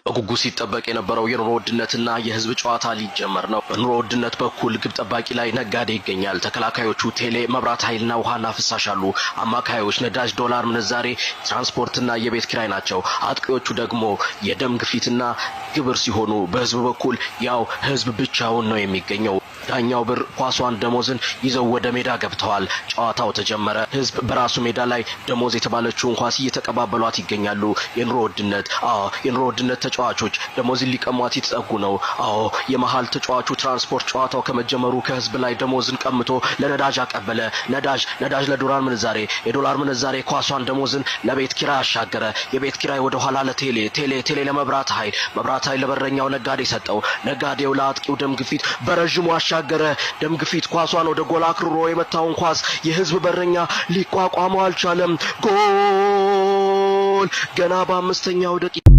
በጉጉት ሲጠበቅ የነበረው የኑሮ ውድነትና የህዝብ ጨዋታ ሊጀመር ነው። በኑሮ ውድነት በኩል ግብ ጠባቂ ላይ ነጋዴ ይገኛል። ተከላካዮቹ ቴሌ፣ መብራት ኃይልና ውሃና ፍሳሽ አሉ። አማካዮች ነዳጅ፣ ዶላር ምንዛሬ፣ ትራንስፖርትና የቤት ኪራይ ናቸው። አጥቂዎቹ ደግሞ የደም ግፊትና ግብር ሲሆኑ በህዝብ በኩል ያው ህዝብ ብቻውን ነው የሚገኘው። ዳኛው ብር ኳሷን ደሞዝን ይዘው ወደ ሜዳ ገብተዋል። ጨዋታው ተጀመረ። ህዝብ በራሱ ሜዳ ላይ ደሞዝ የተባለችውን ኳስ እየተቀባበሏት ይገኛሉ። የኑሮ ውድነት ተጫዋቾች ደሞዝን ሊቀሟት ይተጠጉ ነው። የመሃል ተጫዋቹ ትራንስፖርት ጨዋታው ከመጀመሩ ከህዝብ ላይ ደሞዝን ቀምቶ ለነዳጅ አቀበለ። ነዳጅ ለዶላር ምንዛሬ፣ የዶላር ምንዛሬ ኳሷን ደሞዝን ለቤት ኪራይ አሻገረ። የቤት ኪራይ ወደ ኋላ ለቴሌ ለመብራት ኃይል ለበረኛው ነጋዴ ሰጠው። ነጋዴው ለአጥቂው ደም ግፊት በረጅሙ አሻገረ። ደም ግፊት ኳሷን ወደ ጎል አክርሮ የመታውን ኳስ የህዝብ በረኛ ሊቋቋመው አልቻለም። ጎል ገና በ5ኛው ደቂቃ